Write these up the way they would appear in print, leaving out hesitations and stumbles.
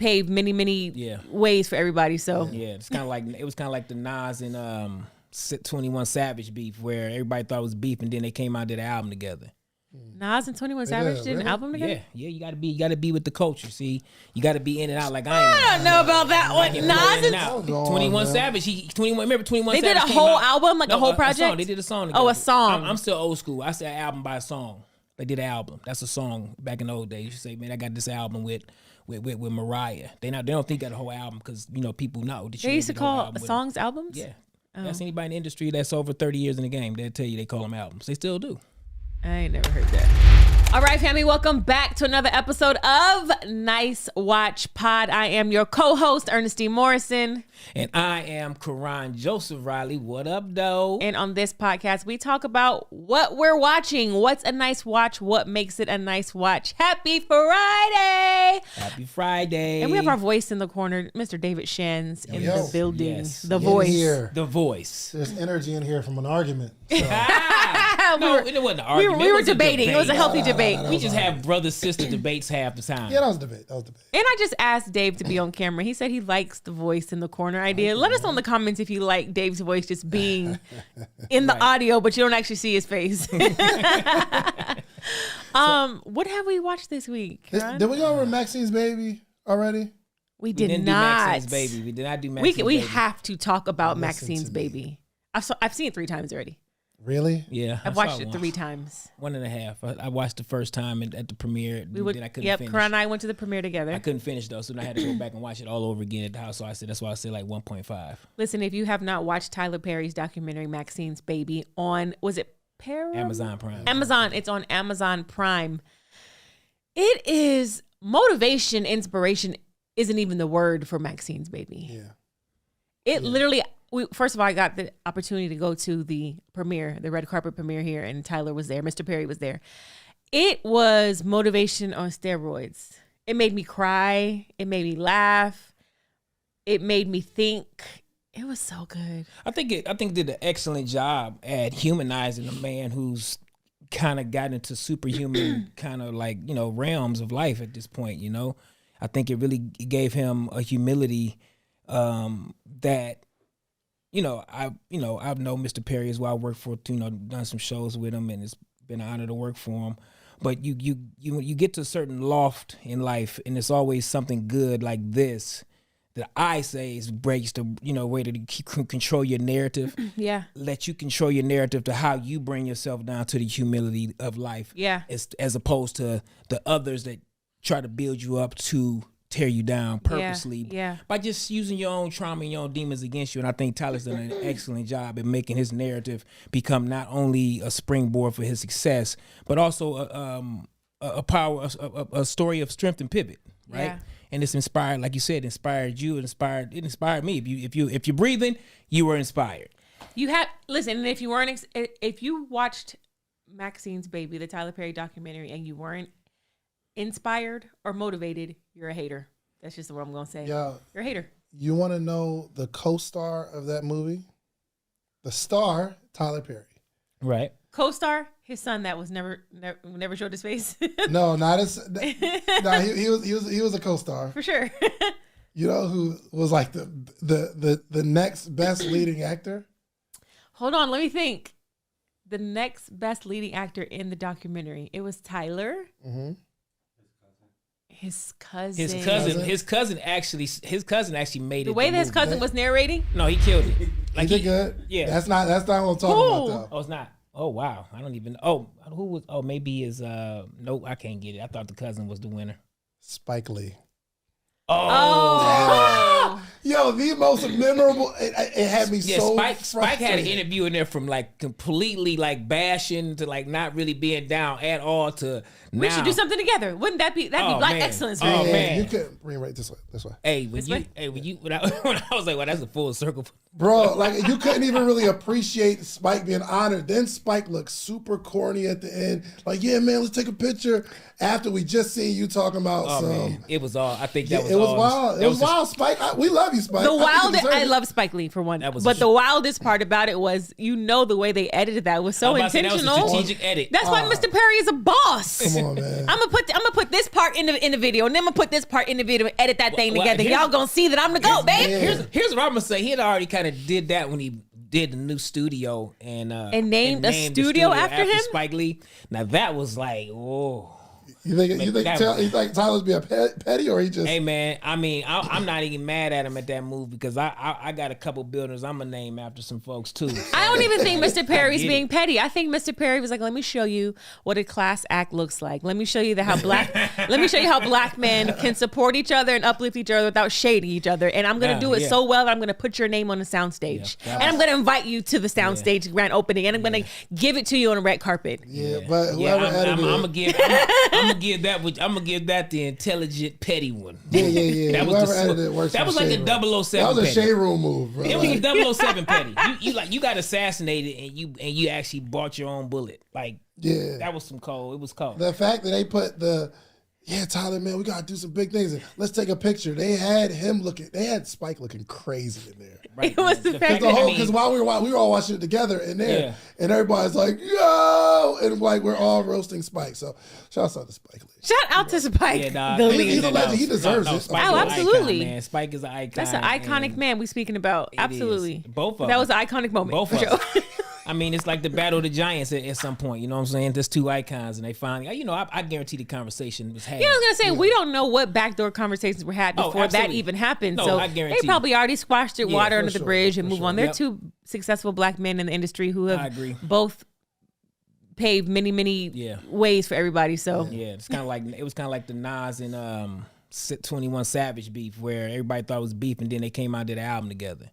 paved many ways for everybody. So it's kind of like the Nas and 21 Savage beef, where everybody thought it was beef, and then they came out and did an album together. Nas and 21 Savage did an album together? Yeah, you gotta be with the culture. See, you gotta be in and out like I am. I don't know about that one. Nas and 21 Savage. Remember 21 They Savage. They did a whole album, like a whole project? They did a song together. Oh, a song. I'm still old school. I say an album by a song. They did an album. That's a song back in the old days. You say, man, I got this album with Mariah. They don't think that a whole album because people know. They used to call songs albums? Yeah. That's anybody in the industry that's over 30 years in the game. They'll tell you they call them albums. They still do. I ain't never heard that. All right, family, welcome back to another episode of Nice Watch Pod. I am your co-host, Ernestine Morrison. And I am Karon Joseph Riley. What up, though? And on this podcast, we talk about what we're watching. What's a nice watch? What makes it a nice watch? Happy Friday! Happy Friday. And we have our voice in the corner, Mr. David Shands in the building. Yes. The voice. Here. The voice. There's energy in here from an argument. So. No, it wasn't an argument. We were debating. It was a healthy debate. We just have brother-sister debates half the time. Yeah, that was debate. And I just asked Dave to be on camera. He said he likes the voice in the corner idea. Let us know in the comments if you like Dave's voice just being in the audio, but you don't actually see his face. What have we watched this week? Did we go over Maxine's Baby already? We didn't not. Do Maxine's Baby. We did not do Maxine's Baby. We have to talk about Maxine's Baby. I've seen it 3 times already. Really? Yeah. I've watched it 3 times. 1.5. I watched the first time at the premiere. Then I couldn't finish. Karan and I went to the premiere together. I couldn't finish though, so then I had to go back and watch it all over again at the house. So that's why I said like 1.5. Listen, if you have not watched Tyler Perry's documentary Maxine's Baby on, was it Amazon Prime? Amazon. It's on Amazon Prime. It is motivation, inspiration isn't even the word for Maxine's Baby. Yeah. Literally. First of all, I got the opportunity to go to the premiere, the red carpet premiere here, and Tyler was there. Mr. Perry was there. It was motivation on steroids. It made me cry. It made me laugh. It made me think. It was so good. I think did an excellent job at humanizing a man who's kind of gotten into superhuman kind of realms of life at this point. I think it really gave him a humility that. I've known Mr. Perry as well. I worked for, done some shows with him, and it's been an honor to work for him. But you get to a certain loft in life, and it's always something good like this that I say is breaks the way to control your narrative. Yeah, let you control your narrative to how you bring yourself down to the humility of life. Yeah, as opposed to the others that try to build you up to tear you down purposely by just using your own trauma and your own demons against you. And I think Tyler's done an excellent job at making his narrative become not only a springboard for his success, but also a story of strength and pivot, right? Yeah. And it's inspired, like you said, inspired you, it inspired me. If you're breathing, you were inspired. Listen, and if you watched Maxine's Baby, the Tyler Perry documentary, and you weren't inspired or motivated, you're a hater. That's just what I'm gonna say. Yeah, you're a hater. You want to know the co-star of that movie? The star, Tyler Perry. Right. Co-star, his son that was never showed his face. No, not his. No, he was a co-star for sure. You know who was like the next best leading actor? Hold on, let me think. The next best leading actor in the documentary. It was Tyler. Mm-hmm. His cousin actually made it. The way that his cousin was narrating? No, he killed it. Like he did good. Yeah. That's not what I'm talking about though. Oh, it's not. Oh wow. I don't even who was maybe is nope, I can't get it. I thought the cousin was the winner. Spike Lee. Oh. Yo, the most memorable. It had me so Spike had an interview in there from like completely like bashing to like not really being down at all to now. We should do something together. Wouldn't that'd be black excellence? Oh man, you could bring it right this way. When I was like, well, that's a full circle. Bro, like you couldn't even really appreciate Spike being honored. Then Spike looked super corny at the end. Like, yeah, man, let's take a picture. After we just seen you talking about man. It was all. I think that was. It was all, wild. It was wild, Spike. We love you, Spike. Spike. The wildest, I it. love Spike Lee for one, That was but a the wildest part about it was, the way they edited that was so I'm about to say, intentional. that was a strategic edit. That's why Mr. Perry is a boss. Come on, man. I'm gonna put this part in the video, and then I'm gonna put this part in the video and edit that thing Well, together. here's- Y'all gonna see that I'm the GOAT, babe. Here's what I'm gonna say. He had already kind of did that when he did the new studio and named a the studio after him? Spike Lee. Now that was like, whoa. You think Tyler's being petty, or he just? Hey man, I mean, I'm not even mad at him at that move because I got a couple buildings I'm gonna name after some folks too. So. I don't even think Mr. Perry's get being it. petty. I think Mr. Perry was like, let me show you what a class act looks like. Let me show you how black men can support each other and uplift each other without shading each other. And I'm gonna do it so well that I'm gonna put your name on the soundstage. Yeah. And I'm gonna invite you to the soundstage grand opening, and I'm gonna give it to you on a red carpet. Yeah, but Yeah, whoever edited it. I'm gonna give that the intelligent petty one. Yeah. That was Whoever the- edited it works. that for was like shade a room. 007 That was a petty. shade room move, bro. It was a 007 petty. You got assassinated and you actually bought your own bullet. Like that was some cold. It was cold. The fact that they put Tyler, man, we gotta do some big things. Let's take a picture. They had Spike looking crazy in there. Right, It was the fact that- Because while we were all watching it together in there, and everybody's like, yo, and like we're all roasting Spike. So shout out to Spike Lee. Shout out to Spike. Yeah, nah, the he's lead. a legend. He deserves it. Spike Oh, is an absolutely. icon, man. Spike is an icon. That's an iconic and man we speaking about. it Absolutely. is. Both of That them. was an iconic moment. Both for of sure. them. I mean, it's like the Battle of the Giants at some point. You know what I'm saying? There's two icons, and they finally, I guarantee the conversation was had. Yeah, I was gonna say we don't know what backdoor conversations were had before that absolutely. even happened. No, so I they guarantee. probably already squashed it, Yeah, water for under the sure, bridge, and for move sure. on. They're Yep. two successful black men in the industry who I have agree. both paved many ways for everybody. So Yeah, it was kind of like the Nas and 21 Savage beef, where everybody thought it was beef, and then they came out and did an album together.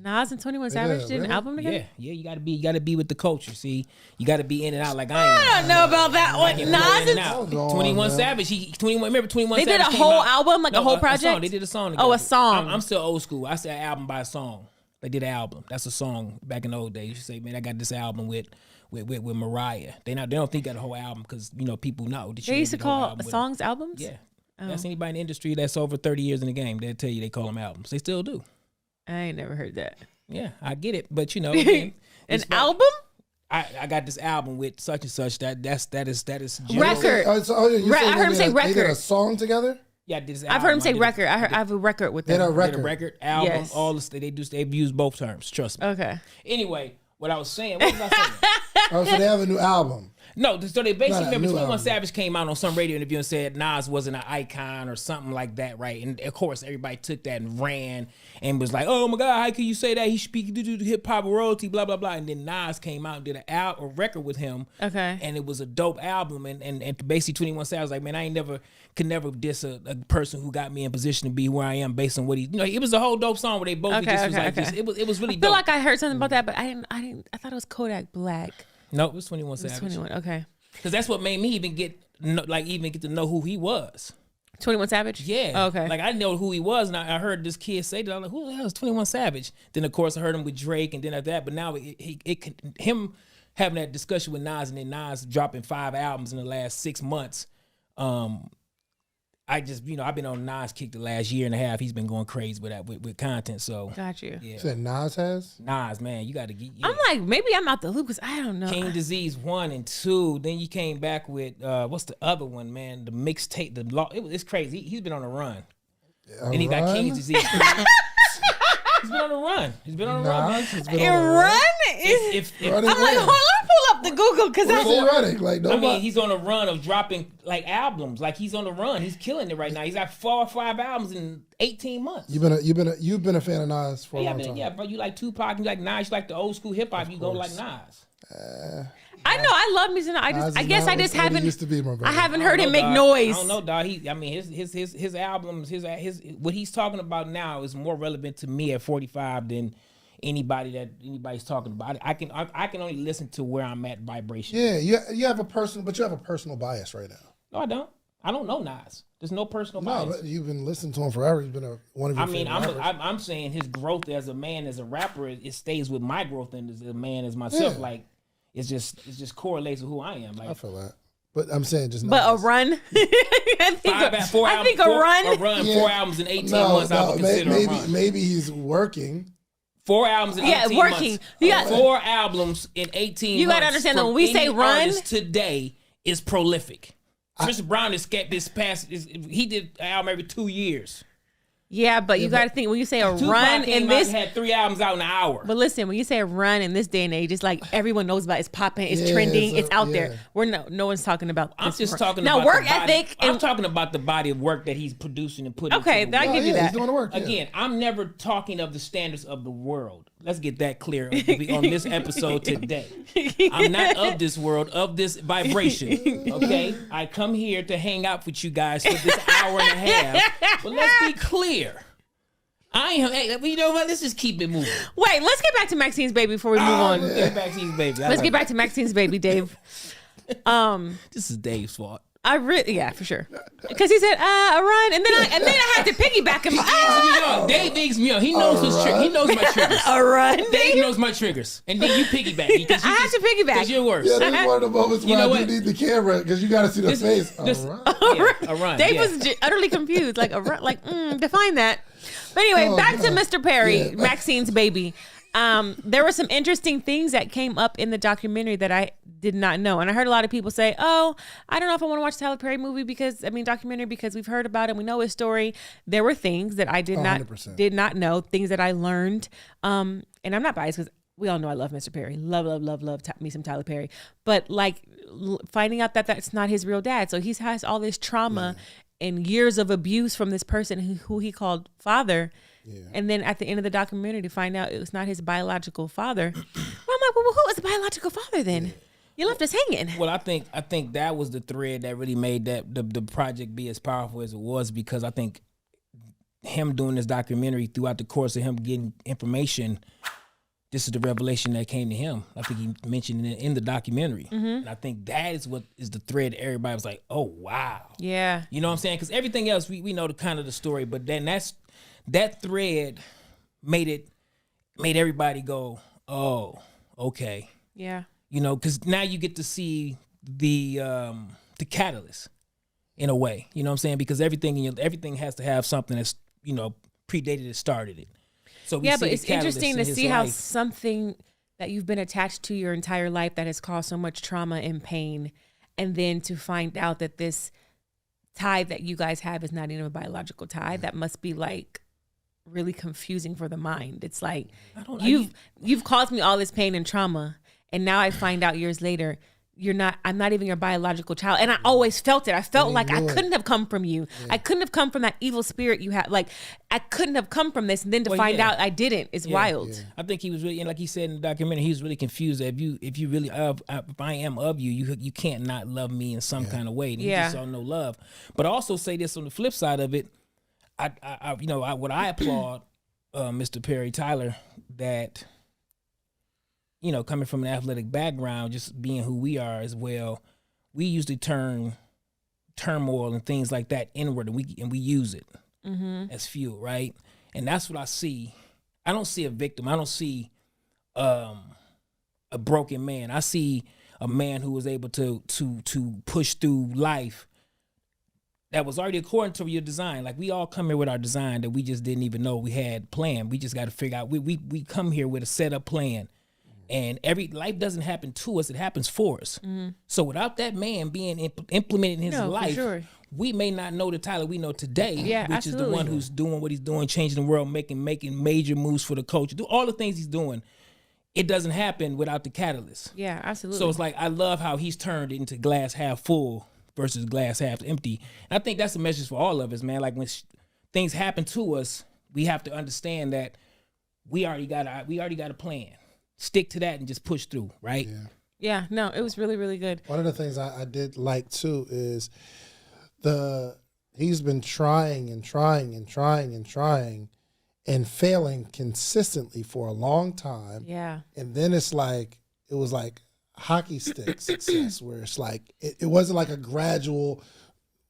Nas and 21 Savage did an really? album together. Yeah, you gotta be with the culture. See, you gotta be in and out like I am. I don't know about that one. Nas Nas and Hold on, 21 man. Savage. 21. Remember 21 they did Savage a came whole out- album, like a whole song. project. They did a song. Oh, a together. song. I'm still old school. I said album by song. They did an album. That's a song back in the old days. You say, man, I got this album with Mariah. They don't think that a whole album because people know. That she They used to did the whole call album with songs albums. Yeah. That's anybody in the industry that's over 30 years in the game. They'll tell you they call them albums. They still do. I ain't never heard that. Yeah, I get it. But again, An it's like- album? I got this album with such and such. That is Record. I heard him say They did record. a song together. Yeah, I did this I've heard him say album. record. I have a record with They did them. a I did a record. record album. Yes. All this they've used both terms. Trust me. Okay. Anyway, what I was saying. What was I saying? Oh, so they have a new album. No, so they basically Not a remember new 21 album. Savage came out on some radio interview and said Nas wasn't an icon or something like that, right? And of course, everybody took that and ran and was like, "Oh my God, how can you say that? He should be do hip hop royalty, blah blah blah." And then Nas came out and did a record with him, Okay. and it was a dope album. And basically, 21 Savage was like, "Man, I could never diss a person who got me in position to be where I am based on what he, it was a whole dope song where they both Okay, just was okay, like, okay. it was really I feel dope. like I heard something about that, but I thought it was Kodak Black. No, it was 21 It was Savage. 21. Okay. Because that's what made me even get to know who he was. 21 Savage? Yeah. Oh, okay. Like I didn't know who he was, and I heard this kid say that. I'm like, who the hell is 21 Savage? Then of course I heard him with Drake, and then after that. But now him having that discussion with Nas, and then Nas dropping 5 albums in the last 6 months. I just I've been on Nas kick the last year and a half. He's been going crazy with that with content. So Got you. yeah, You said Nas has? Nas, man, you got to get. I'm like, maybe I'm out the loop because I don't know. King Disease 1 and 2. Then you came back with what's the other one, man? The mixtape, the law. It's crazy. He's been on a run, and he got King Disease. He's been on a run. He's been on a run. Man. Nas has been And on a run run. is. If Running I'm like, where? hold on, let me pull up the Google because Where's he running? Like I nobody. mean, he's on a run of dropping like albums. Like he's on the run. He's killing it right now. He's got 4 or 5 albums in 18 months. You've been a fan of Nas for a long time. Yeah, bro. You like Tupac, you like Nas, you like the old school hip hop. You go like Nas. I know I love music. Nas I is guess not I just what he haven't. used to be, my brother. I haven't I heard don't him know, make dog. noise. I don't know, dog. His albums, his what he's talking about now is more relevant to me at 45 than anybody's talking about. I can only listen to where I'm at vibration. Yeah, you have a personal bias right now. No, I don't. I don't know Nas. There's no personal No, bias. but you've been listening to him forever. He's been one of your I mean, favorite rappers. I'm saying his growth as a man, as a rapper, it stays with my growth and as a man, as myself. Yeah. Like, it just correlates with who I am. I Like, feel that. But I'm saying just But a numbers. run. I think a run. 4 albums in 18 months. I would consider a run. Maybe he's working. 4 albums in 18 working. months. You got 4 albums in 18 months. You got to understand that when we say run today is prolific. Chris Brown is this past. He did an album every 2 years. Yeah, but you got to think when you say a Tupac run in this had 3 albums out in an hour. But listen, when you say a run in this day and age, it's like everyone knows about it. It's popping, it's trending, it's out there. No one's talking about. I'm just talking about work ethic. I'm talking about the body of work that he's producing and putting. Okay, I give you that. He's doing the work. Again, I'm never talking of the standards of the world. Let's get that clear on this episode today. I'm not of this world, of this vibration. Okay, I come here to hang out with you guys for this hour and a half. But let's be clear. You know what? Let's just keep it moving. Wait, let's get back to Maxine's baby before we move on. Let's get back to Maxine's baby. Let's get back to Maxine's baby, Dave. This is Dave's fault. Yeah, for sure. Because he said, a run, and then I had to piggyback him. Dave bigs me up. He knows his triggers. He knows my triggers. A run. Dave knows my triggers, and then you piggyback. I have to piggyback because you're worse. Yeah, this is one of the moments where I do need the camera because you got to see the face. A run. Dave was utterly confused, like a run, define that. But anyway, back to Mr. Perry, Maxine's baby. There were some interesting things that came up in the documentary that I did not know. And I heard a lot of people say, oh, I don't know if I want to watch the Tyler Perry documentary because we've heard about it. We know his story. There were things that I did not know, things that I learned. And I'm not biased because we all know I love Mr. Perry. Love me some Tyler Perry. But finding out that that's not his real dad. So he has all this trauma and years of abuse from this person who he called father. Yeah. And then at the end of the documentary to find out it was not his biological father. Well, I'm like, well, who was the biological father then? Yeah. You left us hanging. Well, I think that was the thread that really made that the project be as powerful as it was, because I think him doing this documentary throughout the course of him getting information, this is the revelation that came to him. I think he mentioned it in the documentary. Mm-hmm. And I think that is what is the thread. Everybody was like, oh, wow. Yeah. You know what I'm saying? Because everything else, we know the kind of the story, but then that thread made everybody go, oh, okay. Yeah. You know, because now you get to see the catalyst in a way. You know what I'm saying? Because everything has to have something that's, predated and started it. So but it's interesting to see how something that you've been attached to your entire life that has caused so much trauma and pain, and then to find out that this tie that you guys have is not even a biological tie. That must be really confusing for the mind. It's like you've caused me all this pain and trauma, and now I find out years later I'm not even your biological child. And I always felt it. I felt like I couldn't have come from you. Yeah. I couldn't have come from that evil spirit you had. I couldn't have come from this. And then to find out I didn't is wild. Yeah. I think he was really, like he said in the documentary, he was really confused that if you really if I am of you, you can't not love me in some kind of way. And he just saw no love. But I also say this on the flip side of it, what I applaud Mr. Perry Tyler, that coming from an athletic background, just being who we are as well, we usually turn turmoil and things like that inward, and we use it as fuel, right? And that's what I see. I don't see a victim. I don't see a broken man. I see a man who was able to push through life that was already according to your design. Like, we all come here with our design that we just didn't even know we had planned. We just got to figure out. We come here with a set up plan. And life doesn't happen to us; it happens for us. Mm-hmm. So without that man being implemented in his life, we may not know the Tyler we know today, which absolutely. Is the one who's doing what he's doing, changing the world, making major moves for the culture, do all the things he's doing. It doesn't happen without the catalyst. Yeah, absolutely. So it's like, I love how he's turned it into glass half full versus glass half empty. And I think that's a message for all of us, man. Like, when things happen to us, we have to understand that we already got a plan. Stick to that and just push through, right? Yeah, no, it was really, really good. One of the things I did like too is he's been trying and failing consistently for a long time. Yeah. And then it was like hockey stick success, where it's like it wasn't like a gradual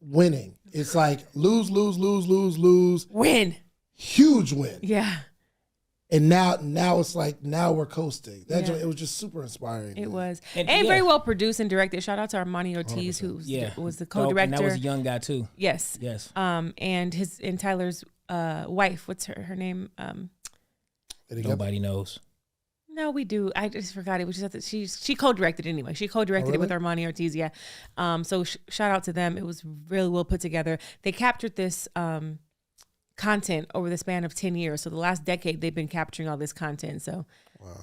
winning. It's like lose, win. Huge win. Yeah. And now it's like, now we're coasting. That Yeah. joint, it was just super inspiring. It was. And very well produced and directed. Shout out to Armani Ortiz, who was the co-director. And that was a young guy too. Yes. And Tyler's wife, what's her name? Nobody knows. No, we do. I just forgot it. Was just that she co-directed anyway. She co-directed it with Armani Ortiz. Yeah. So shout out to them. It was really well put together. They captured this content over the span of 10 years. So the last decade, they've been capturing all this content. So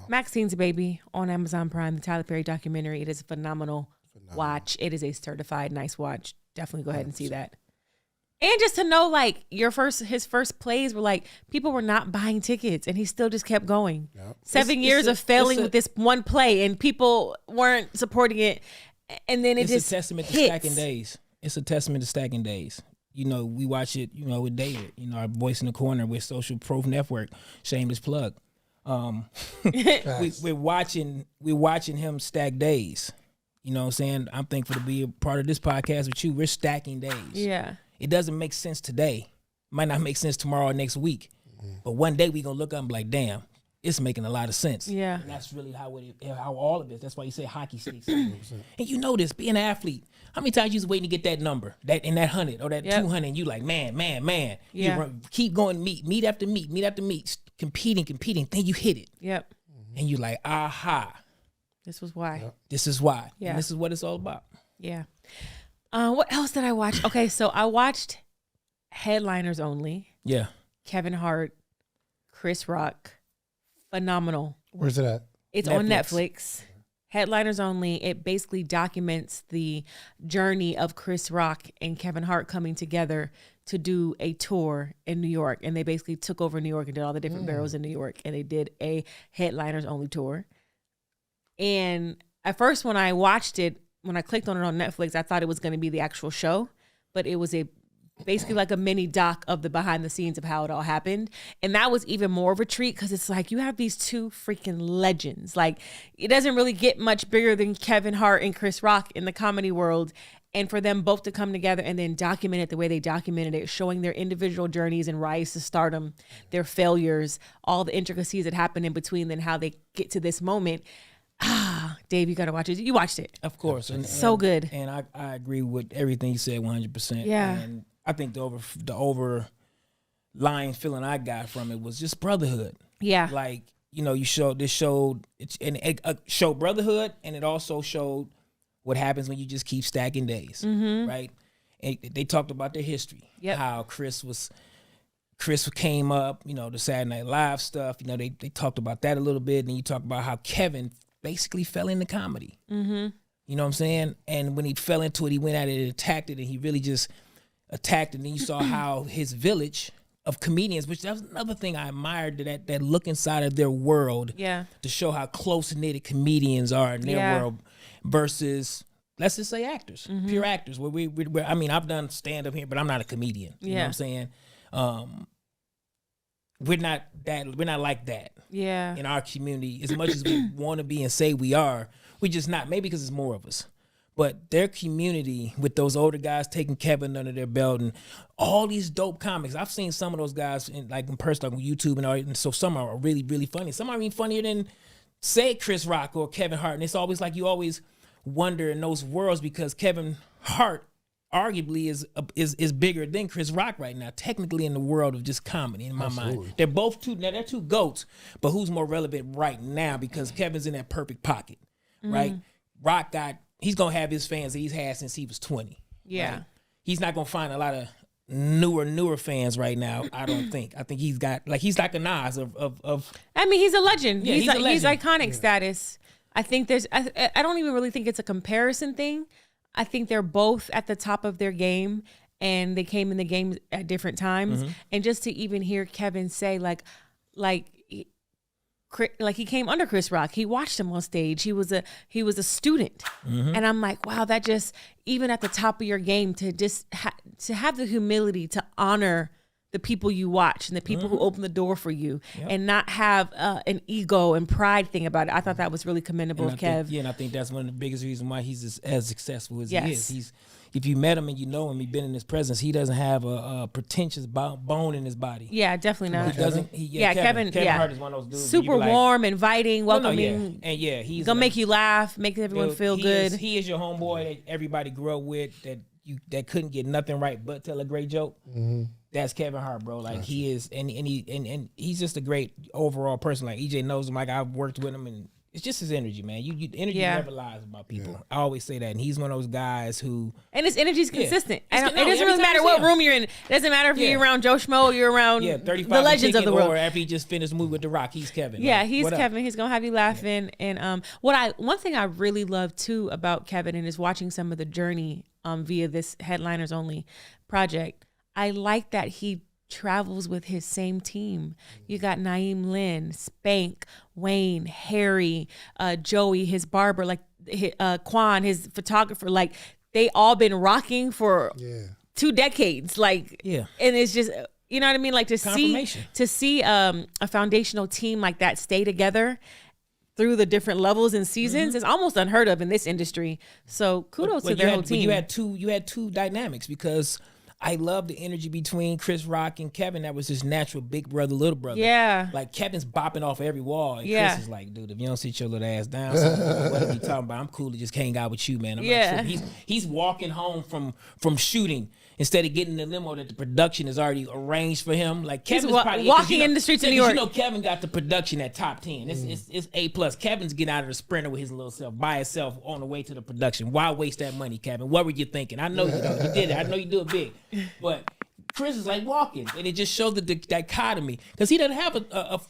Maxine's Baby on Amazon Prime, the Tyler Perry documentary. It is a phenomenal watch. It is a certified nice watch. Definitely go ahead and see that. And just to know, like, his first plays were like, people were not buying tickets and he still just kept going. Yep. 7 years of failing with this one play and people weren't supporting it. And then it's just a testament to stacking days. It's a testament to stacking days. You know, we watch it, you know, with David, you know, our voice in the corner with Social Proof Network, shameless plug. We're watching him stack days. You know what I'm saying? I'm thankful to be a part of this podcast with you. We're stacking days. Yeah. It doesn't make sense today. Might not make sense tomorrow or next week. But one day we gonna look up and be like, damn, it's making a lot of sense. Yeah. And that's really how all of it. That's why you say hockey sticks. And you know this, being an athlete, how many times you was waiting to get that number, that 100 or that 200, and you like, man. Yeah. You keep going meet after meet, competing, then you hit it. Yep. And you like, aha. This was why. Yep. This is why. Yeah. And this is what it's all about. Yeah. What else did I watch? Okay, so I watched Headliners Only. Yeah. Kevin Hart, Chris Rock. Phenomenal. Where's it at? It's on Netflix. Headliners Only. It basically documents the journey of Chris Rock and Kevin Hart coming together to do a tour in New York. And they basically took over New York and did all the different boroughs in New York. And they did a Headliners Only tour. And at first when I watched it, when I clicked on it on Netflix, I thought it was going to be the actual show. But it was basically like a mini doc of the behind the scenes of how it all happened. And that was even more of a treat because it's like you have these two freaking legends. Like it doesn't really get much bigger than Kevin Hart and Chris Rock in the comedy world. And for them both to come together and then document it the way they documented it, showing their individual journeys and rise to stardom, their failures, all the intricacies that happen in between, then how they get to this moment. Dave, you got to watch it. You watched it. Of course. So good. And I agree with everything you said 100%. Yeah. And I think the overlying feeling I got from it was just brotherhood. Yeah. Like, you know, it showed brotherhood, and it also showed what happens when you just keep stacking days, right? And they talked about their history. Yep. How Chris came up, you know, the Saturday Night Live stuff. You know, they talked about that a little bit, and then you talk about how Kevin basically fell into comedy. Mm-hmm. You know what I'm saying? And when he fell into it, he went at it and attacked it, and he really just attacked it. And then you saw how his village of comedians, which that was another thing I admired, that look inside of their world, to show how close-knit comedians are in their world versus, let's just say, actors, pure actors. Where I mean, I've done stand-up here, but I'm not a comedian. You know what I'm saying? We're not like that. Yeah. In our community, as much as we want to be and say we are, we just not. Maybe because it's more of us. But their community, with those older guys taking Kevin under their belt and all these dope comics, I've seen some of those guys in person, like on YouTube and all. And so some are really, really funny. Some are even funnier than, say, Chris Rock or Kevin Hart. And it's always like you always wonder in those worlds, because Kevin Hart arguably is bigger than Chris Rock right now, technically, in the world of just comedy, in my mind. They're both they're two GOATs, but who's more relevant right now? Because Kevin's in that perfect pocket, right? Rock he's gonna have his fans that he's had since he was 20. Yeah. Right? He's not gonna find a lot of newer fans right now, I don't think. I think he's like a Nas of I mean, he's a legend. Yeah, he's a legend. He's iconic status. I think I don't even really think it's a comparison thing. I think they're both at the top of their game, and they came in the game at different times. And just to even hear Kevin say like he came under Chris Rock. He watched him on stage. He was a student, and I'm like, wow, that just, even at the top of your game, to just to have the humility to honor the people you watch and the people who open the door for you, and not have an ego and pride thing about it. I thought that was really commendable of Kev. And I think that's one of the biggest reasons why he's as successful as he is. If you met him and you know him, you've been in his presence, he doesn't have a pretentious bone in his body. Yeah, definitely not. He doesn't. Kevin Hart is one of those dudes. Super warm, inviting, welcoming. And he's gonna make you laugh, make everyone feel good. He is your homeboy that everybody grew up with, that couldn't get nothing right but tell a great joke. That's Kevin Hart, bro. Like he is, and he's just a great overall person. Like EJ knows him. Like I've worked with him, and it's just his energy, man. You energy never lies about people. Yeah. I always say that, and he's one of those guys who. And his energy's consistent. It doesn't really matter what room you're in. It doesn't matter if you're around Joe Schmo or you're around 35 the legends of the world. Or after he just finished the movie with The Rock, he's Kevin. Yeah, he's Kevin. He's gonna have you laughing. And one thing I really love too about Kevin and is watching some of the journey via this Headliners Only project. I like that he travels with his same team. You got Naeem Lynn, Spank, Wayne, Harry, Joey, his barber, like Quan, his photographer. Like they all been rocking for 2 decades. Like, and it's just, you know what I mean? Like to see a foundational team like that stay together through the different levels and seasons is almost unheard of in this industry. So kudos to their whole team. But you had two dynamics, because I love the energy between Chris Rock and Kevin. That was just natural, big brother, little brother. Yeah. Like Kevin's bopping off every wall. And Chris is like, dude, if you don't sit your little ass down, what are you talking about? I'm cool to just hang out with you, man. I'm not sure. He's walking home from shooting instead of getting the limo that the production is already arranged for him. Like Kevin's probably walking in the streets of New York. You know, Kevin got the production at top 10. It's A+. Kevin's getting out of the Sprinter with his little self by himself on the way to the production. Why waste that money, Kevin? What were you thinking? I know you did it. I know you do it big, but Chris is like walking, and it just shows the dichotomy, because he doesn't have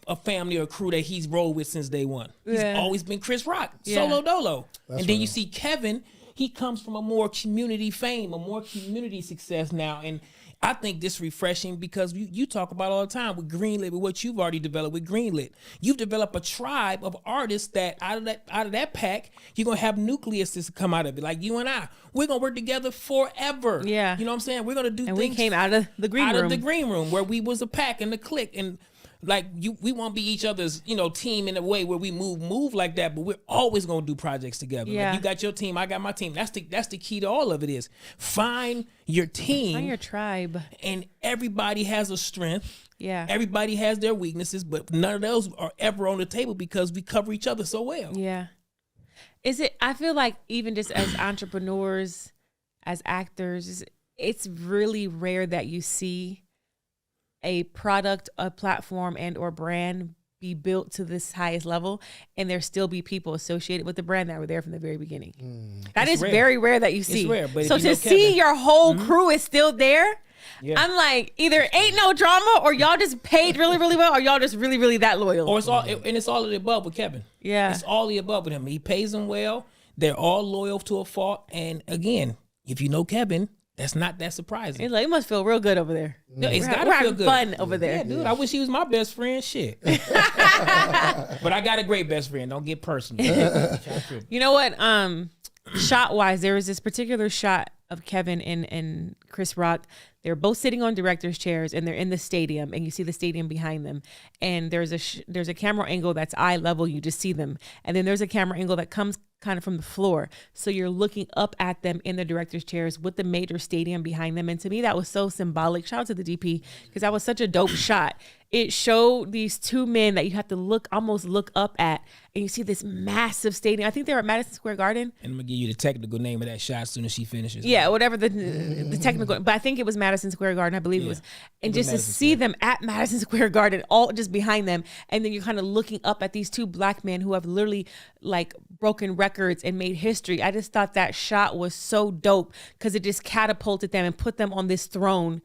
a family or a crew that he's rolled with since day one. He's always been Chris Rock, solo dolo. That's then you see Kevin. He comes from a more community fame, a more community success now. And I think this is refreshing, because you talk about all the time with Greenlit, with what you've already developed with Greenlit. You've developed a tribe of artists that out of that pack, you're going to have nucleuses come out of it. Like you and I, we're going to work together forever. Yeah. You know what I'm saying? We're going to do and things. And we came out of the green room. Out of the green room, where we was a pack and a clique. And like we won't be each other's, team in a way where we move like that, but we're always gonna do projects together. Yeah. Like you got your team, I got my team. That's the key to all of it is find your team, find your tribe, and everybody has a strength. Yeah, everybody has their weaknesses, but none of those are ever on the table because we cover each other so well. Yeah, I feel like even just as entrepreneurs, as actors, it's really rare that you see a product, a platform, and or brand be built to this highest level, and there still be people associated with the brand that were there from the very beginning. That is rare. Very rare that you see. It's rare, but so to see your whole crew is still there, I'm like, either ain't no drama, or y'all just paid really, really well, or y'all just really, really that loyal. Or it's all of the above with Kevin. Yeah, it's all the above with him. He pays them well. They're all loyal to a fault. And again, if you know Kevin, that's not that surprising. It's like, it must feel real good over there. No, it's gotta feel good. Fun over there. Yeah, dude. I wish he was my best friend. Shit. But I got a great best friend. Don't get personal. You know what? Shot wise, there was this particular shot of Kevin and Chris Rock. They're both sitting on director's chairs, and they're in the stadium, and you see the stadium behind them. And there's a camera angle that's eye level. You just see them, and then there's a camera angle that comes kind of from the floor, so you're looking up at them in the director's chairs with the major stadium behind them. And to me, that was so symbolic. Shout out to the DP, because that was such a dope shot. It showed these two men that you have to almost look up at, and you see this massive stadium. I think they're at Madison Square Garden. And I'm gonna give you the technical name of that shot as soon as she finishes. Yeah, whatever the technical, but I think it was Madison Square Garden. I believe it was. And just to see them at Madison Square Garden, all just behind them, and then you're kind of looking up at these two black men who have literally like broken records and made history. I just thought that shot was so dope, because it just catapulted them and put them on this throne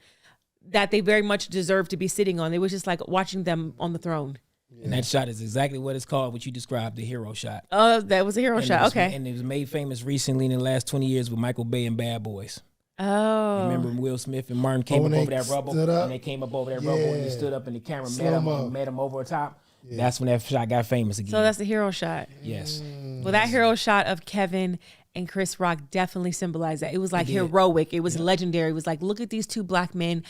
that they very much deserve to be sitting on. It was just like watching them on the throne. And that shot is exactly what it's called, what you described, the hero shot. Oh, that was a hero shot. Okay. And it was made famous recently in the last 20 years with Michael Bay and Bad Boys. Oh. Remember Will Smith and Martin came up over that rubble? And they came up over that rubble, and they stood up, and the camera met him over the top. Yeah. That's when that shot got famous again. So that's the hero shot. Yes. Well, that hero shot of Kevin and Chris Rock definitely symbolized that. It was like heroic. It was legendary. It was like, look at these two black men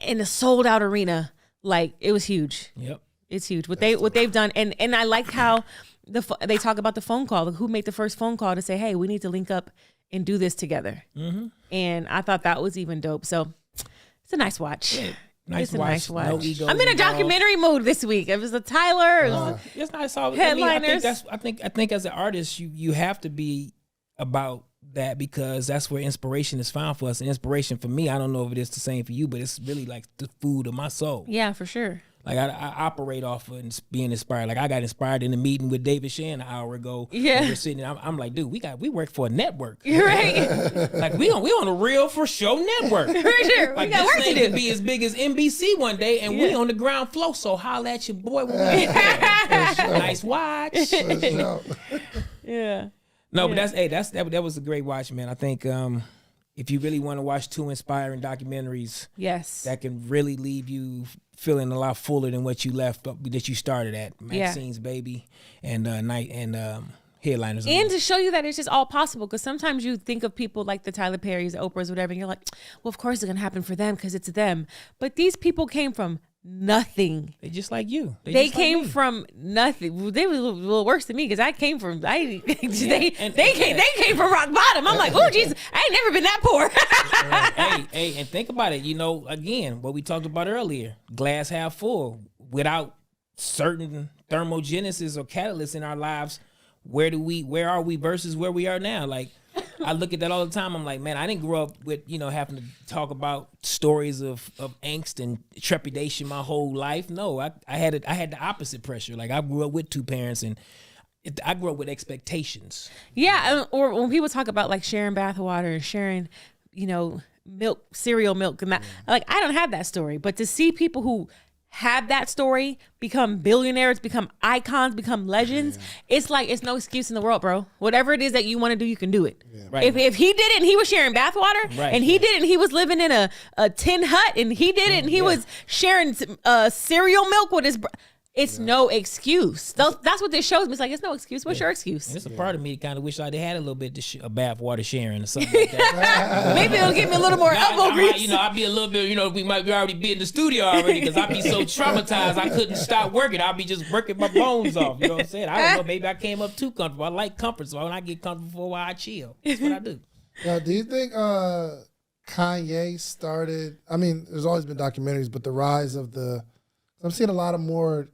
in a sold out arena. Like, it was huge. Yep. It's huge. What they've done, and I like how they talk about the phone call. Who made the first phone call to say, "Hey, we need to link up and do this together." Mm-hmm. And I thought that was even dope. So it's a nice watch. Yeah, nice watch. No egos I'm in a documentary mood this week. It was a Tyler. It's nice. I Headliners. I think as an artist, you have to be about that, because that's where inspiration is found for us. And inspiration for me, I don't know if it is the same for you, but it's really like the food of my soul. Yeah, for sure. Like I operate off of being inspired. Like I got inspired in the meeting with David Shan an hour ago. Yeah, we're sitting. I'm like, dude, we work for a network. You're right. Like we on a real for show network. For sure. Like we got this work thing to do. could be as big as NBC one day, and we on the ground floor. So holla at your boy when we get there. Nice watch. Yeah. No, but that was a great watch, man. I think if you really want to watch two inspiring documentaries, yes, that can really leave you feeling a lot fuller than what you left up that you started at. Maxine's Baby and Headliners. And to show you that it's just all possible, because sometimes you think of people like the Tyler Perrys, the Oprahs, whatever, and you're like, well, of course it's gonna happen for them because it's them. But these people came from nothing. They just like you. They came from nothing. They were a little worse than me, because I came from they came from rock bottom. I'm like, oh Jesus, I ain't never been that poor. hey, and think about it. You know, again, what we talked about earlier, glass half full. Without certain thermogenesis or catalysts in our lives, where are we versus where we are now? Like, I look at that all the time. I'm like, man, I didn't grow up with, having to talk about stories of angst and trepidation my whole life. No, I had the opposite pressure. Like, I grew up with two parents, and I grew up with expectations. Yeah, or when people talk about like sharing bathwater and sharing, milk, cereal milk, and that, like, I don't have that story. But to see people who have that story become billionaires, become icons, become legends, it's like, it's no excuse in the world, bro. Whatever it is that you want to do, you can do it. Yeah. Right. If he did it and he was sharing bathwater, and he did it and he was living in a tin hut, and he did it and he was sharing cereal milk with his it's no excuse. That's what this shows me. It's like, it's no excuse. What's your excuse? And it's a part of me that kind of wish I had a little bit of bathwater sharing or something like that. Maybe it'll give me a little more elbow grease. I'd be a little bit, we might be already be in the studio already, because I'd be so traumatized I couldn't stop working. I'd be just working my bones off. You know what I'm saying? I don't know. Maybe I came up too comfortable. I like comfort, so when I get comfortable for a while, I chill. That's what I do. Now, do you think Kanye started? I mean, there's always been documentaries, but the rise of I'm seeing a lot of more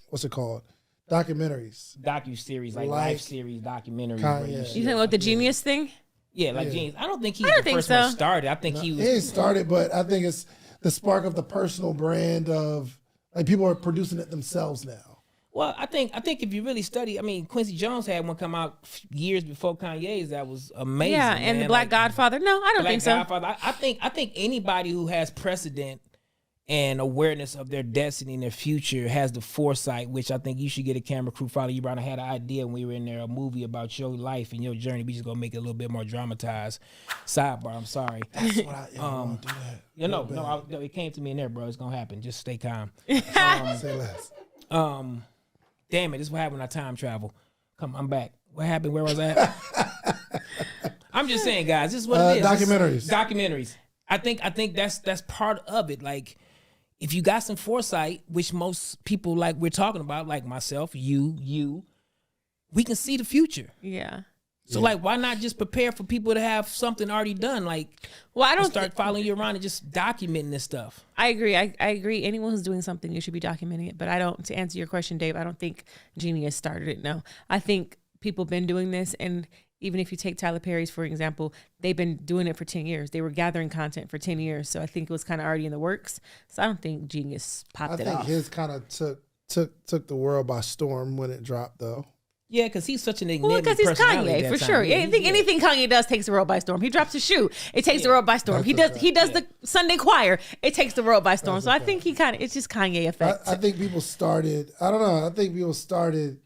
what's it called? Documentaries. Docu-series, like live series, documentaries. Kanye. You talking about the Genius thing? Yeah, like Genius. I don't think he's the first one started. I think he was. He started, but I think it's the spark of the personal brand of, like, people are producing it themselves now. Well, I think if you really study, I mean, Quincy Jones had one come out years before Kanye's that was amazing. Yeah, and the Black Godfather. No, I don't think so. Godfather. I think anybody who has precedent and awareness of their destiny and their future has the foresight, which I think you should get a camera crew follow you around. I had an idea when we were in there, a movie about your life and your journey. We just gonna make it a little bit more dramatized. Sidebar, I'm sorry. That's what I want to do that. No, it came to me in there, bro. It's gonna happen. Just stay calm. Say less. Damn it, this is what happened when I time travel. Come, I'm back. What happened? Where was I at? I'm just saying, guys, this is what it is. Documentaries. I think that's part of it. Like, if you got some foresight, which most people, like we're talking about, like myself, you, we can see the future. Yeah. So like, why not just prepare for people to have something already done? Like, well, I don't start following you around and just documenting this stuff. I agree. I agree. Anyone who's doing something, you should be documenting it. But I don't. To answer your question, Dave, I don't think Genius started it. No, I think people have been doing this, and even if you take Tyler Perry's, for example, they've been doing it for 10 years. They were gathering content for 10 years. So I think it was kind of already in the works. So I don't think Genius popped it off. I think his kind of took the world by storm when it dropped, though. Yeah, because he's such an enigmatic because he's Kanye, for sure. I think anything Kanye does takes the world by storm. He drops a shoe, it takes the world by storm. He does the Sunday choir, it takes the world by storm. So I think it's just Kanye effect. I think people started, I don't know, I think people started,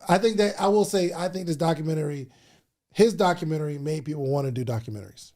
I think this documentary, his documentary made people want to do documentaries.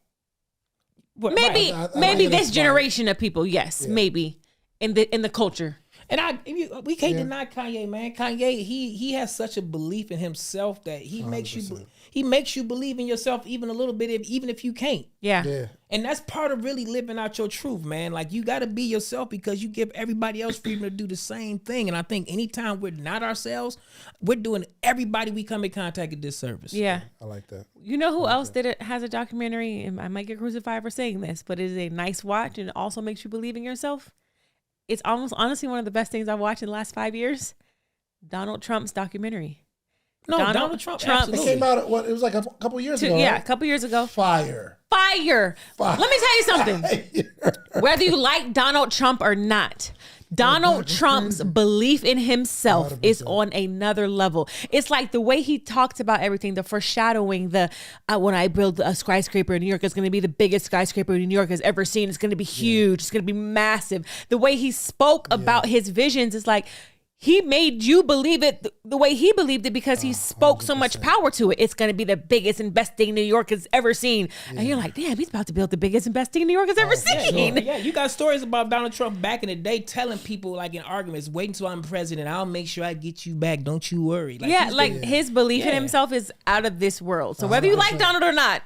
Maybe this generation of people, yes, maybe in the culture. And we can't deny Kanye, man. Kanye, he has such a belief in himself that he makes you believe in yourself even a little bit, even if you can't. Yeah. And that's part of really living out your truth, man. Like, you got to be yourself because you give everybody else freedom to do the same thing. And I think anytime we're not ourselves, we're doing everybody we come in contact a disservice. Yeah. I like that. You know who else has a documentary, and I might get crucified for saying this, but it is a nice watch and it also makes you believe in yourself? It's almost honestly one of the best things I've watched in the last 5 years. Donald Trump's documentary. No, Donald Trump. It came out, it was like a couple years ago. Yeah, right? a couple years ago. Fire. Let me tell you something. Whether you like Donald Trump or not, Donald Trump's belief in himself 100%. is on another level. It's like the way he talks about everything, the foreshadowing, when I build a skyscraper in New York, it's going to be the biggest skyscraper New York has ever seen. It's going to be huge. It's going to be massive. The way he spoke about his visions is like, he made you believe it the way he believed it because he spoke 100%. So much power to it. It's going to be the biggest and best thing New York has ever seen. Yeah. And you're like, damn, he's about to build the biggest and best thing New York has ever seen. Sure. Yeah, you got stories about Donald Trump back in the day telling people, like, in arguments, wait until I'm president. I'll make sure I get you back. Don't you worry. Like, his belief in himself is out of this world. So whether you like Donald or not,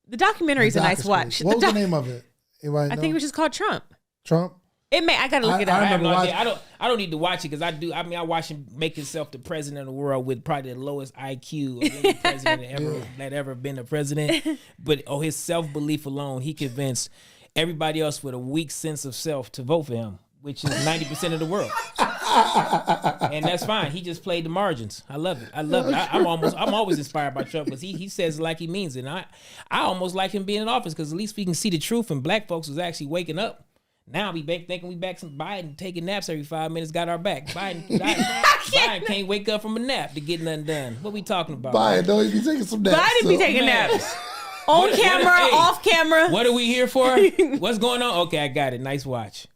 the documentary is a nice watch. What was the name of it? I think it was just called Trump. Trump? I gotta look it up. I don't need to watch it because I watch him make himself the president of the world with probably the lowest IQ of any president that ever been a president. But his self-belief alone, he convinced everybody else with a weak sense of self to vote for him, which is 90% of the world. And that's fine. He just played the margins. I love it. I'm always inspired by Trump because he says it like he means it. And I almost like him being in office because at least we can see the truth and black folks was actually waking up. Now we thinking we back some Biden taking naps every 5 minutes got our back. Biden can't wake up from a nap to get nothing done. What we talking about? Biden don't even be taking some naps. Biden be taking naps. On camera, off camera. What are we here for? What's going on? Okay, I got it. Nice watch.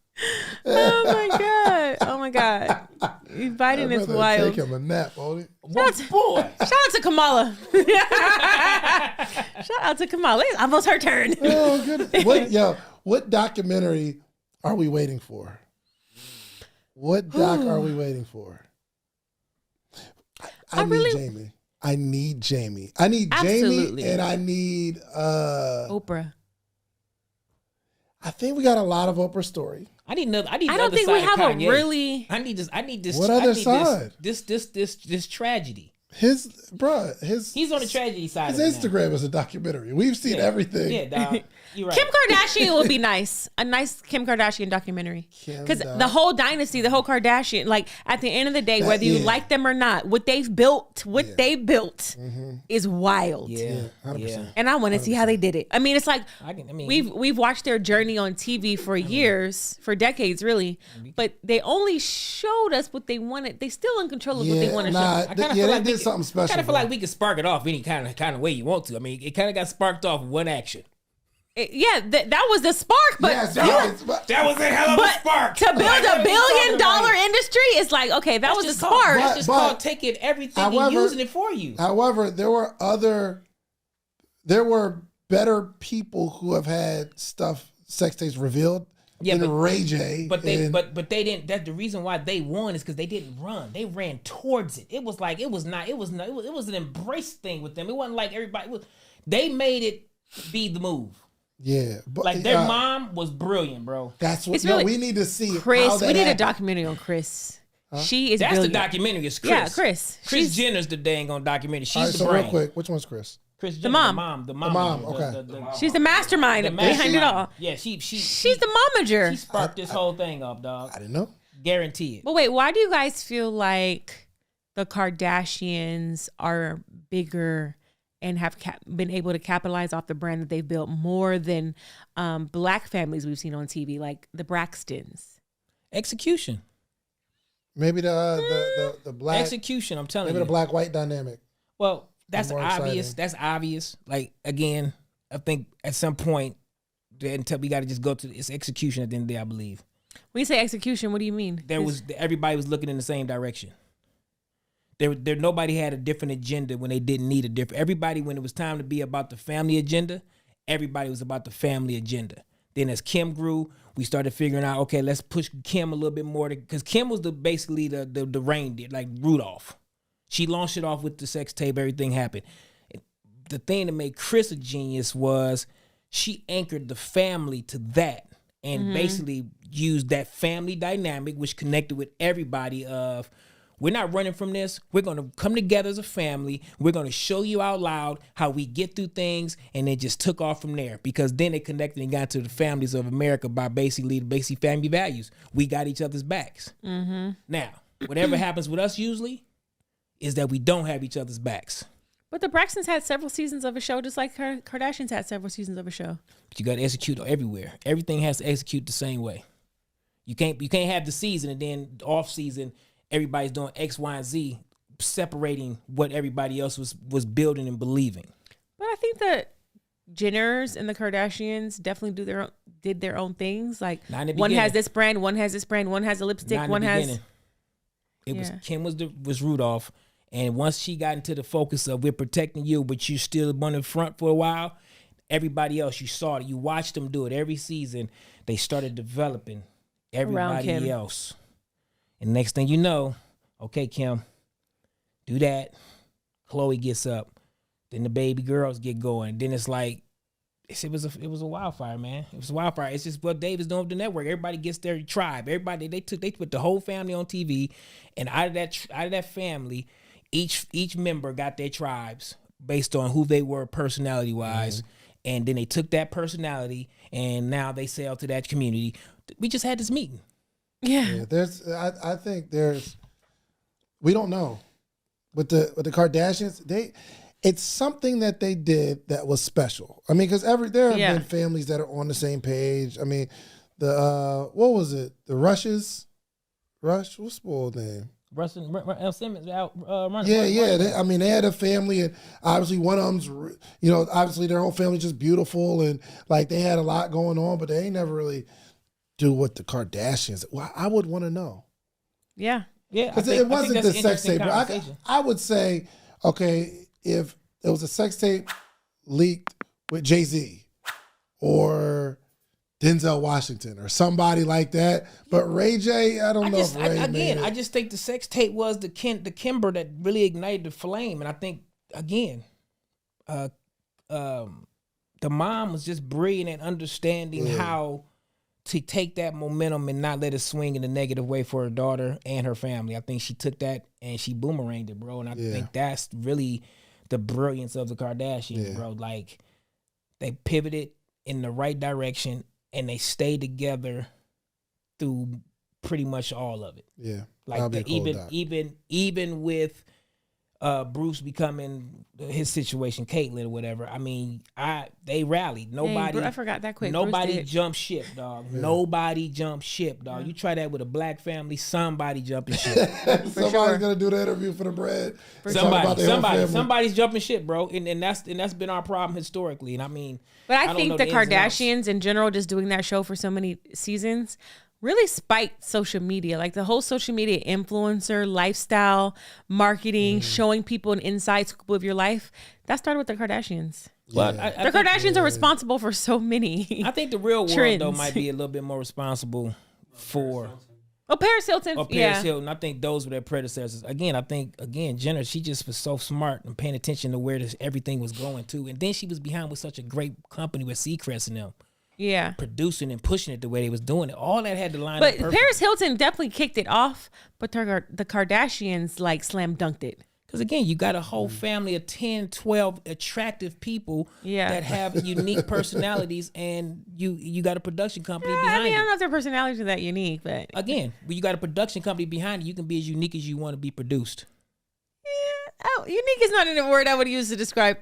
Oh my god. Biden is wild. Take him a nap, boy. Shout out to Kamala. Shout out to Kamala. It's almost her turn. Oh goodness. What documentary are we waiting for? What doc are we waiting for? I need Jamie. Absolutely. Jamie and I need Oprah. I think we got a lot of Oprah story. I don't think we have a really. I need this. What other side? This tragedy. He's on the tragedy side. His Instagram is a documentary. We've seen everything. Yeah, dog. You're right. Kim Kardashian would be nice. A nice Kim Kardashian documentary. Because the whole dynasty, the whole Kardashian, like at the end of the day, whether you like them or not, what they've built is wild. Yeah, 100%. And I want to see how they did it. I mean, it's like we've watched their journey on TV for years, for decades, really. But they only showed us what they wanted. They still in control of what they want to show. They did something special. I kind of feel like we could spark it off any kind of way you want to. I mean, it kind of got sparked off one action. That was the spark, but that was a hell of a spark. To build $1 billion industry, it's like, okay, that was the spark. That's just called taking everything and using it for you. However, there were better people who have had sex tapes revealed. Ray J. But they didn't. That the reason why they won is because they didn't run. They ran towards it. It was an embrace thing with them. It wasn't like everybody. They made it be the move. Yeah, but like their mom was brilliant, bro. That's what we need to see. Chris, we need a documentary on Chris. Huh? She is. That's brilliant. The documentary. Is Chris? Yeah, Chris. Kris Jenner's the dang on documentary. She's the so brain. Real quick, which one's Chris? Kris Jenner, the mom. Okay. She's the mastermind behind it all. Yeah, she's the momager. She sparked this whole thing up, dog. I didn't know. Guarantee it. But wait, why do you guys feel like the Kardashians are bigger and have been able to capitalize off the brand that they've built more than black families we've seen on TV, like the Braxtons? Execution. Maybe the black execution. I'm telling you. Maybe the black-white dynamic. Well, that's obvious. Exciting. That's obvious. Like again, I think at some point, until we got to just go to its execution at the end of the day. I believe. When you say execution, what do you mean? Everybody was looking in the same direction. There nobody had a different agenda when they didn't need a different. Everybody, when it was time to be about the family agenda, everybody was about the family agenda. Then as Kim grew, We started figuring out, okay, let's push Kim a little bit more because Kim was basically the reindeer, like Rudolph. She launched it off with the sex tape. Everything happened. The thing that made Chris a genius was she anchored the family to that and basically used that family dynamic, which connected with everybody of, we're not running from this. We're going to come together as a family. We're going to show you out loud how we get through things. And it just took off from there because then it connected and got to the families of America by basically the basic family values. We got each other's backs. Now, whatever happens with us usually is that we don't have each other's backs. But the Braxtons had several seasons of a show, just like Kardashians had several seasons of a show. But you got to execute everywhere. Everything has to execute the same way. You can't have the season and then off season everybody's doing X, Y, and Z, separating what everybody else was building and believing. But I think that Jenners and the Kardashians definitely did their own things. Like one has this brand, one has this brand, one has a lipstick, one has. It was Kim was Rudolph. And once she got into the focus of we're protecting you, but you still on the front for a while, everybody else, you saw it. You watched them do it every season. They started developing everybody else. And next thing you know, okay, Kim, do that. Khloe gets up. Then the baby girls get going. Then it's like, it was a wildfire, man. It was a wildfire. It's just what Dave is doing with the network. Everybody gets their tribe. Everybody, they put the whole family on TV. And out of that family, each member got their tribes based on who they were personality wise, and then they took that personality and now they sell to that community. We just had this meeting. Yeah. I think we don't know, with the Kardashians, it's something that they did that was special. I mean, because there have been families that are on the same page. I mean, what was it? The Rush? What's the old name? Simmons running. They had a family, and obviously one of them's, obviously their whole family's just beautiful, and like they had a lot going on, but they ain't never really do what the Kardashians. Well, I would want to know. Yeah, because it wasn't the sex tape. I would say, okay, if it was a sex tape leaked with Jay-Z or Denzel Washington or somebody like that, but Ray J, I don't know if Ray made it. I just think the sex tape was the Kimber that really ignited the flame, and I think again, the mom was just brilliant at understanding how to take that momentum and not let it swing in a negative way for her daughter and her family. I think she took that and she boomeranged it, bro, and I think that's really the brilliance of the Kardashians, bro. Like they pivoted in the right direction. And they stay together through pretty much all of it. Yeah, like even with Bruce becoming his situation, Caitlyn or whatever. I mean, they rallied. Nobody. I forgot that quick. Nobody jumped ship, dog. Yeah. Nobody jumped ship, dog. Yeah. You try that with a black family, somebody jumping ship. Somebody's gonna do the interview for the bread. Somebody's jumping ship, bro. And that's been our problem historically. And I mean. But I think the Kardashians in general, just doing that show for so many seasons, really spiked social media. Like the whole social media influencer, lifestyle, marketing, showing people an inside scoop of your life. That started with the Kardashians. Well, the Kardashians are responsible for so many. I think the real world, though, might be a little bit more responsible for... Paris Hilton. Paris Hilton. I think those were their predecessors. Again, Jenner, she just was so smart and paying attention to where everything was going to. And then she was behind with such a great company with Seacrest and them. Yeah. Producing and pushing it the way they was doing it. All that had to line up perfect. But Paris Hilton definitely kicked it off, but the Kardashians like slam dunked it. Because again, you got a whole family of 10, 12 attractive people that have unique personalities, and you got a production company behind it. I don't know if their personalities are that unique, but... Again, when you got a production company behind it, you can be as unique as you want to be produced. Yeah. Unique is not a word I would use to describe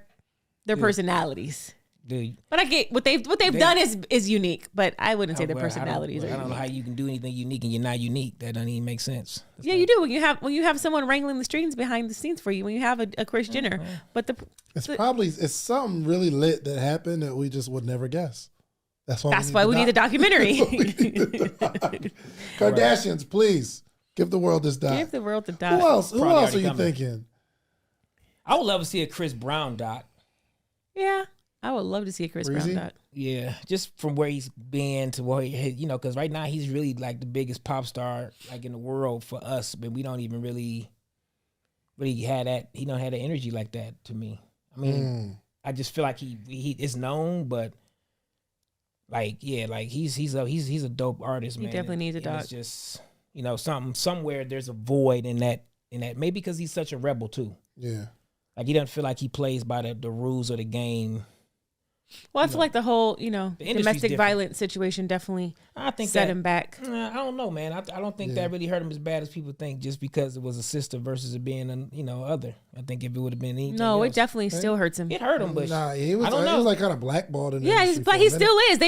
their personalities. Dude. But I get what they've done is unique, but I wouldn't say their personalities are unique. I don't know how you can do anything unique and you're not unique. That doesn't even make sense. You do when you have someone wrangling the strings behind the scenes for you, when you have a Kris Jenner. But it's something really lit that happened that we just would never guess. That's why we need the documentary. Kardashians, please give the world this doc. Give the world the doc. Who else are you thinking? I would love to see a Chris Brown doc. Yeah. I would love to see a Chris Brown doc. Yeah, just from where he's been to where because right now he's really like the biggest pop star like in the world for us, but we don't even really had that. He don't have that energy like that to me. I mean, I just feel like he is known, but like he's a dope artist, man. He definitely needs a doc. It's just somewhere there's a void in that maybe because he's such a rebel too. Yeah, like he doesn't feel like he plays by the rules of the game. Well, I feel like the whole, domestic violence situation definitely set him back. I don't know, man. I don't think that really hurt him as bad as people think just because it was a sister versus it being other. I think if it would have been anything else, it definitely still hurts him. It hurt him, but he was like kind of blackballed in the industry but he still is.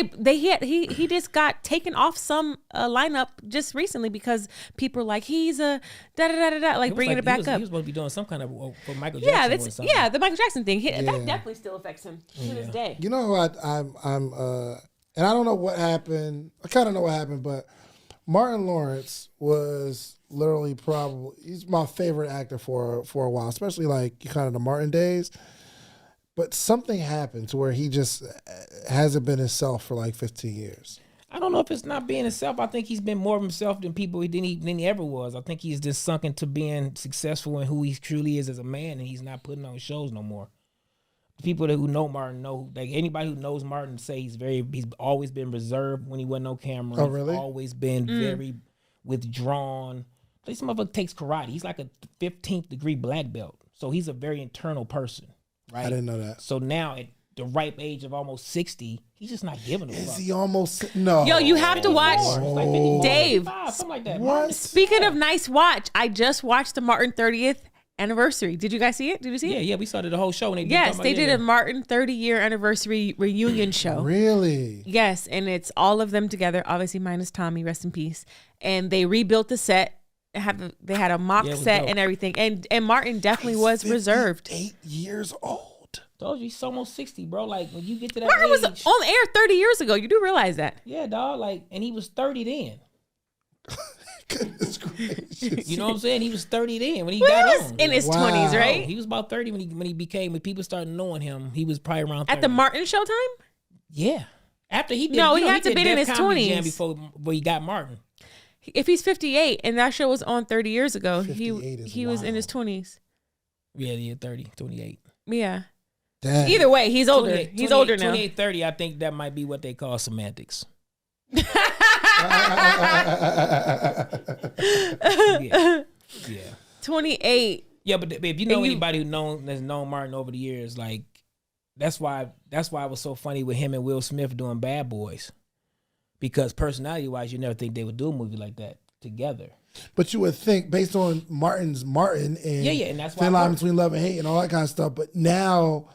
He just got taken off some lineup just recently because people are like, he's a da-da-da-da-da, like bringing it back up. He was supposed to be doing some kind of for Michael Jackson. The Michael Jackson thing. That definitely still affects him to this day. You know what? I'm and I don't know what happened. I kind of know what happened, but Martin Lawrence was literally he's my favorite actor for a while, especially like kind of the Martin days. But something happened to where he just hasn't been himself for like 15 years. I don't know if it's not being himself. I think he's been more of himself than he ever was. I think he's just sunk into being successful in who he truly is as a man, and he's not putting on shows no more. People who know Martin know, like anybody who knows Martin say he's always been reserved when he wasn't on camera. Oh, really? He's always been very withdrawn. This motherfucker takes karate. He's like a 15th degree black belt. So he's a very internal person, right? I didn't know that. So now at the ripe age of almost 60, he's just not giving a fuck. Is he almost? No. Yo, you have to watch. Like 54, Dave. 55, something like that. What? Speaking of nice watch, I just watched the Martin 30th anniversary. Did you guys see it? Did you see it? Yeah, we started the whole show. And they did a Martin 30-year anniversary reunion show. Really? Yes, and it's all of them together, obviously minus Tommy, rest in peace. And they rebuilt the set. They had a mock set dope. And everything. And Martin definitely was reserved. 8 years old. Told you he's almost 60, bro. Like when you get to that Martin age, was on air 30 years ago. You do realize that? Yeah, dog. Like, and he was 30 then. Goodness gracious. You know what I'm saying? He was 30 then when he got on. In his 20s, right? He was about 30 when people started knowing him. He was probably around 30. At the Martin show time? Yeah. After he did, he had to be in his 20s before he got Martin. If he's 58 and that show was on 30 years ago, he was in his 20s. Yeah, 30, 28. Yeah. Damn. Either way, he's older. He's older now. 28, 30, I think that might be what they call semantics. Yeah. 28. Yeah, but if you know anybody that's known Martin over the years, like that's why it was so funny with him and Will Smith doing Bad Boys, because personality wise, you never think they would do a movie like that together. But you would think based on Martin and and that's why thin line between love and hate and all that kind of stuff. But now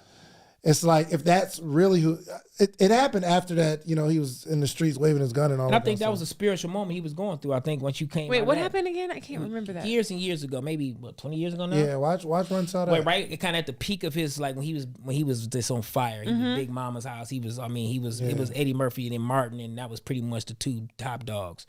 it's like if that's really who it happened after that, he was in the streets waving his gun and all that. And I think that was a spiritual moment he was going through. I think once you came. Wait, what happened again? I can't remember that. Years and years ago, maybe 20 years ago now. Yeah, watch Run Saw that. Wait, right, kind of at the peak of his when he was just on fire. He was Big Mama's house. It was Eddie Murphy and then Martin, and that was pretty much the two top dogs.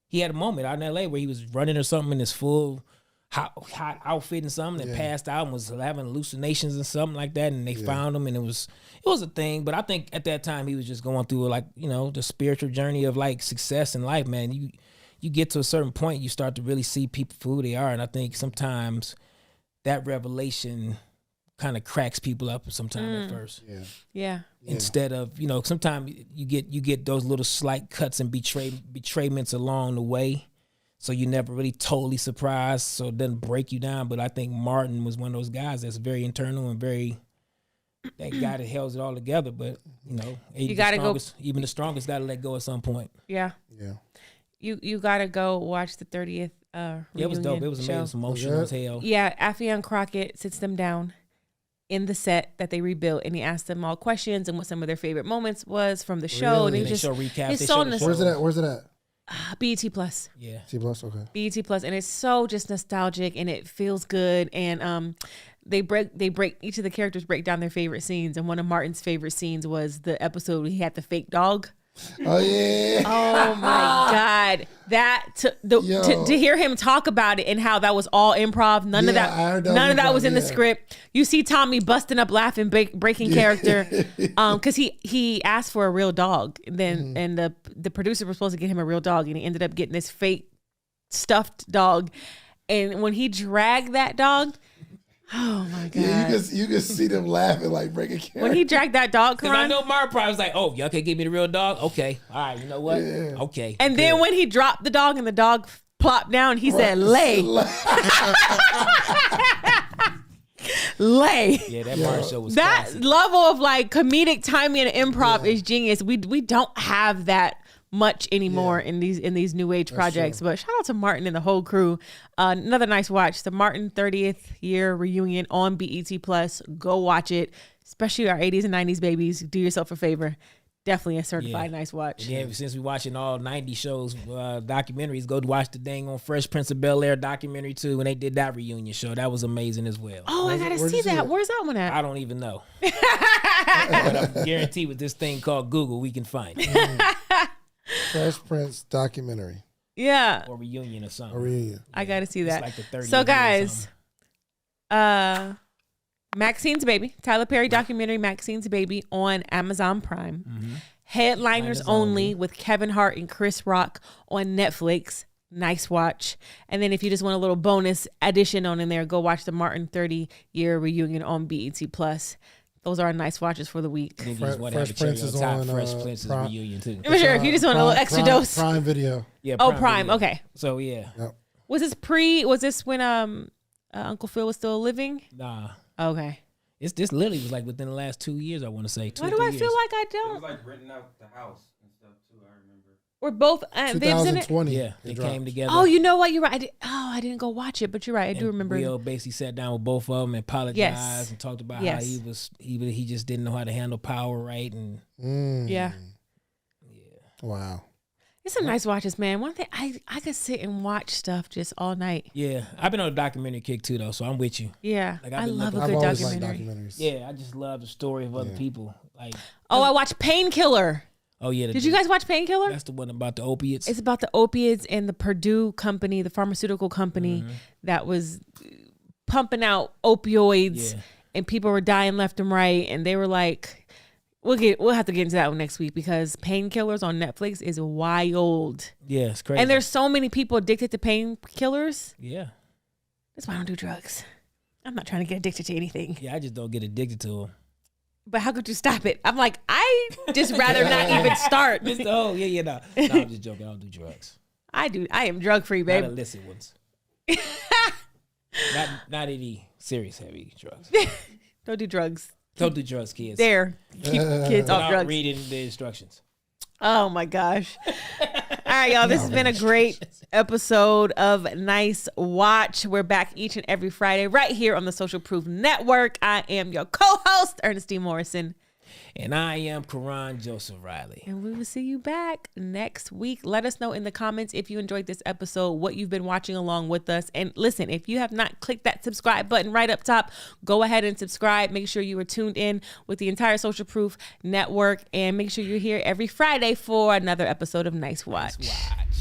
He had a moment out in L.A. where he was running or something in his full hot outfit and something and passed out and was having hallucinations and something like that, and they found him, and it was a thing. But I think at that time he was just going through the spiritual journey of like success in life, man. You get to a certain point, you start to really see people for who they are, and I think sometimes that revelation kind of cracks people up sometimes at first. Yeah. Instead of, sometimes you get those little slight cuts and betrayments along the way. So you never really totally surprised, so it doesn't break you down. But I think Martin was one of those guys that's very internal and that guy that holds it all together. But, you gotta go. Even the strongest got to let go at some point. Yeah. Yeah. You got to go watch the 30th it was dope. It was amazing. It was emotional as hell. Yeah, Affion Crockett sits them down in the set that they rebuilt, and he asked them all questions and what some of their favorite moments was from the show. Really? And he show recaps. Where's it at? BET Plus. Yeah. T Plus, okay. BET Plus, and it's so just nostalgic and it feels good. And they break each of the characters break down their favorite scenes. And one of Martin's favorite scenes was the episode where he had the fake dog. Oh yeah. Oh my God. God, that to hear him talk about it and how that was all improv. None of that was in the script. You see Tommy busting up laughing, breaking character, because he asked for a real dog. And then and the producer was supposed to get him a real dog, and he ended up getting this fake stuffed dog. And when he dragged that dog, oh my God. Yeah, you can see them laughing, like breaking character. When he dragged that dog, Because I know Mark probably was like, oh, y'all can't give me the real dog? Okay. All right, you know what? Yeah. Okay. And then when he dropped the dog and the dog plopped down, he said, lay. Lay. Yeah, that Mark show was that classic. level of like comedic timing and improv is genius. We don't have that much anymore in these new age projects. But shout out to Martin and the whole crew. Another nice watch, the Martin 30th year reunion on BET Plus. Go watch it, especially our 80s and 90s babies. Do yourself a favor. Definitely a certified nice watch. Yeah, since we're watching all 90 shows, documentaries, go watch the dang on Fresh Prince of Bel-Air documentary too. When they did that reunion show, that was amazing as well. Oh, I gotta see that. Where's that one at? I don't even know. But I'm guaranteed with this thing called Google, we can find it. Fresh Prince documentary. Yeah. Or reunion or something. A reunion. I gotta see that. It's like the 30th so guys, Maxine's Baby, Tyler Perry documentary Maxine's Baby on Amazon Prime. Mm-hmm. Headliners only with Kevin Hart and Chris Rock on Netflix. Nice watch. And then if you just want a little bonus addition on in there, go watch the Martin 30-year reunion on BET Plus. Those are our nice watches for the week. Fresh Prince is on Fresh Prince's reunion too. For sure, if you just want a little extra dose. Prime Video. Yeah. Prime. Video. Okay. So yeah. Yep. Was this when Uncle Phil was still living? Nah. Okay. This literally was like within the last 2 years, I want to say. Why do I feel like I don't? It was like renting out the house and stuff too, I remember. We're both 2020. Yeah, they came together. Oh, you know what? You're right. I didn't go watch it, but you're right. I do remember. Will basically sat down with both of them and apologized and talked about how he just didn't know how to handle power right and yeah. Wow. It's some nice watches, man. One thing I could sit and watch stuff just all night. Yeah, I've been on a documentary kick too, though, so I'm with you. Yeah, like, I love a I've good always documentary. liked documentaries. Yeah, I just love the story of other people. Like, I watched Painkiller. Oh yeah, did you guys watch Painkiller? That's the one about the opiates. It's about the opiates and the Purdue company, the pharmaceutical company that was pumping out opioids, and people were dying left and right, and they were like. We'll have to get into that one next week because Painkillers on Netflix is wild. Yeah, it's crazy. And there's so many people addicted to painkillers. Yeah. That's why I don't do drugs. I'm not trying to get addicted to anything. Yeah, I just don't get addicted to them. But how could you stop it? I'm like, I just rather not even start. No. No, I'm just joking. I don't do drugs. I do. I am drug free, babe. Not illicit ones. not any serious heavy drugs. Don't do drugs. Don't do drugs, kids. There. Keep kids off drugs. Reading the instructions. Oh, my gosh. All right, y'all. This has been a great episode of Nice Watch. We're back each and every Friday right here on the Social Proof Network. I am your co-host, Ernestine Morrison. And I am Karon Joseph Riley. And we will see you back next week. Let us know in the comments if you enjoyed this episode, what you've been watching along with us. And listen, if you have not clicked that subscribe button right up top, go ahead and subscribe. Make sure you are tuned in with the entire Social Proof Network. And make sure you're here every Friday for another episode of Nice Watch. Nice Watch.